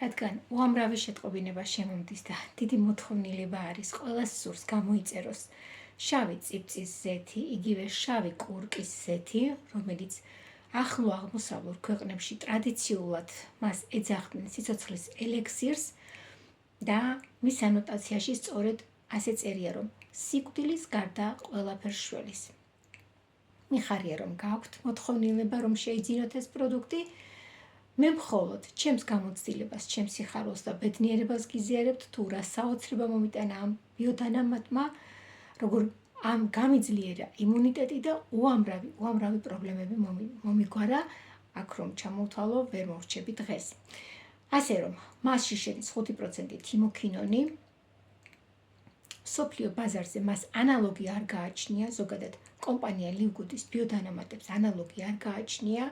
რადგან უამრავი შეტყობინება შემომდის და დიდი მოთხოვნილება არის ყველას სურს გამოიწეროს შავი წიფწის ზეთი, იგივე შავი კურკის ზეთი, რომელიც ახლო აღმოსავლურ ქვეყნებში ტრადიციულად მას ეძახდნენ სიცოცხლის ელექსირს და მის ანოტაციაში სწორედ ასე წერია, რომ სიკვდილის გარდა ყველაფერს შველის. მიხარია, რომ გაქვთ მოთხოვნილება, რომ შეიძინოთ ეს პროდუქტი, მე მხოლოდ ჩემს გამოცდილებას, ჩემს სიხარულს და ბედნიერებას გიზიარებთ, თუ რა საოცრება მომიტანა ამ ბიოდანამატმა, როგორ ამ გამიძლიერა იმუნიტეტი და უამრავი პრობლემები მომიგვარა, აქ რომ ჩამოვთვალო, ვერ მორჩები დღეს. ასე რომ, მასში შედის 5% თიმოქინონი, მსოფლიო ბაზარზე მას ანალოგი არ გააჩნია, ზოგადად კომპანია ლივგუდის ბიოდანამატებს ანალოგი არ გააჩნია.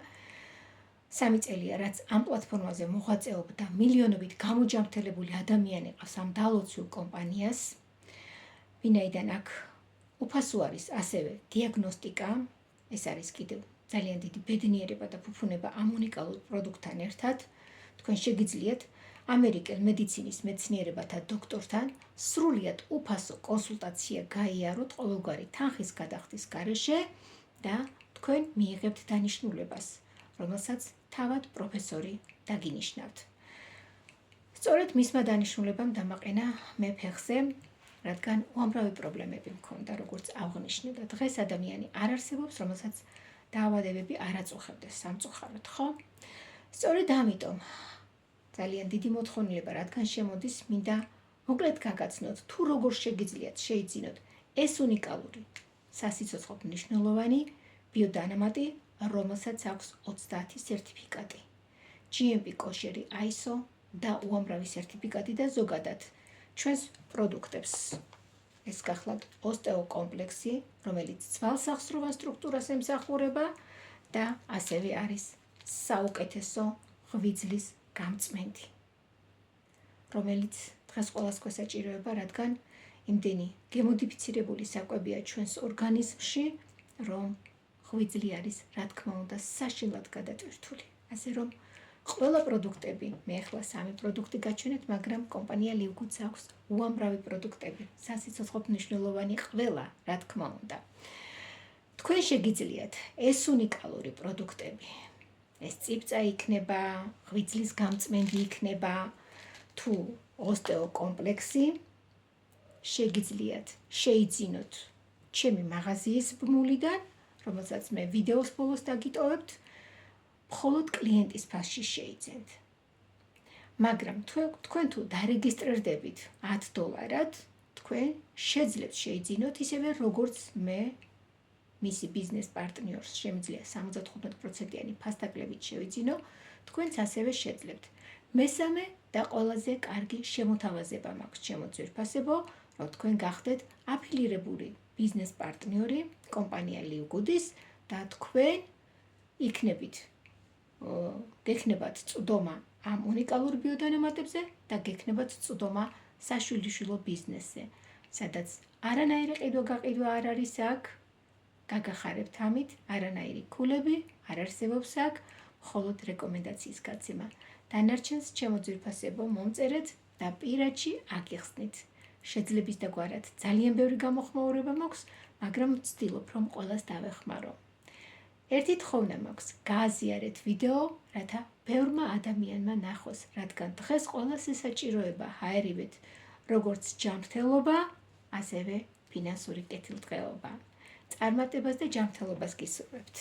3 წელია, რაც ამ პლატფორმაზე მოღვაწეობდა მილიონობით გამოჯამრთელებული ადამიანი ყავს ამ დალოცულ კომპანიას. ვინაიდან აქ უფასო არის ასევე დიაგნოსტიკა, ეს არის კიდევ ძალიან დიდი ბედნიერება და ფუფუნება ამ უნიკალურ პროდუქტთან ერთად. თქვენ შეგიძლიათ ამერიკელ მედიცინის მეცნიერებათა დოქტორთან სრულიად უფასო კონსულტაცია გაიაროთ ყოველგვარი თანხის გადახდის გარეშე და თქვენ მიიღებთ დანიშნულებას, რომელსაც თავად პროფესორი დაგინიშნავთ. სწორედ მისმა დანიშნულებამ დამაყენა მე ფეხზე, რადგან უამრავი პრობლემები მქონდა, როგორც აღნიშნე და დღეს ადამიანი არ არსებობს, რომელსაც დაავადებები არ აწუხებდეს სამწუხაროდ, ხო? სწორედ ამიტომ ძალიან დიდი მოთხოვნილება, რადგან შემოდის, მინდა მოკლედ გაგაცნოთ, თუ როგორ შეგიძლიათ შეიძინოთ ეს უნიკალური სასიცოცხლო მნიშვნელოვანი ბიოდანამატი, რომელსაც აქვს 30 სერტიფიკატი, GMP კოშერი, ISO და უამრავი სერტიფიკატი და ზოგადად ჩვენს პროდუქტებს. ეს გახლავთ ოსტეოკომპლექსი, რომელიც ძვალსახსროვან სტრუქტურას ემსახურება და ასევე არის საუკეთესო ღვიძლის გამწმენდი, რომელიც დღეს ყველას გვესაჭიროება, რადგან იმდენი გემოდიფიცირებული საკვებია ჩვენს ორგანიზმში, რომ ღვიძლი არის, რა თქმა უნდა, საშინლად გადატვირთული. ასე რომ ყველა პროდუქტები, მე ახლა 3 პროდუქტი გაჩვენეთ, მაგრამ კომპანია ლივგუდს აქვს უამრავი პროდუქტები, სასიცოცხლო მნიშვნელოვანი ყველა, რა თქმა უნდა. თქვენ შეგიძლიათ ეს უნიკალური პროდუქტები, ეს წიფწა იქნება, ღვიძლის გამწმენდი იქნება, თუ ოსტეოკომპლექსი, შეგიძლიათ შეიძინოთ ჩემი მაღაზიის ბმულიდან, რომელსაც მე ვიდეოს ბოლოს დაგიტოვებთ, მხოლოდ კლიენტის ფასში შეიძენთ. მაგრამ თქვენ თუ დარეგისტრირდებით $10, თქვენ შეძლებთ შეიძინოთ ისევე, როგორც მე მისი ბიზნეს პარტნიორს შემიძლია 75%-იანი ფასდაკლებით შევიძინო, თქვენც ასევე შეძლებთ. მესამე და ყველაზე კარგი შემოთავაზება მაქვს ჩემო ძვირფასებო, რომ თქვენ გახდეთ აფილირებული ბიზნეს პარტნიორი კომპანია ლივგუდის და თქვენ გექნებათ წვდომა ამ უნიკალურ ბიოდანამატებზე და გექნებათ წვდომა საშვილიშვილო ბიზნესზე, სადაც არანაირი ყიდვა-გაყიდვა არ არის აქ, გაგახარებთ ამით, არანაირი ქულები არ არსებობს აქ, მხოლოდ რეკომენდაციის გაცემა. დანარჩენს ჩემო ძვირფასებო მომწერეთ და პირადში აგიხსნით. შეძლების დაგვარად ძალიან ბევრი გამოხმაურება მაქვს, მაგრამ ვცდილობ, რომ ყველას დავეხმარო. ერთი თხოვნა მაქვს, გააზიარეთ ვიდეო, რათა ბევრმა ადამიანმა ნახოს, რადგან დღეს ყველას ესაჭიროება ჰაერივით, როგორც ჯანმრთელობა, ასევე ფინანსური კეთილდღეობა. წარმატებას და ჯანმრთელობას გისურვებთ.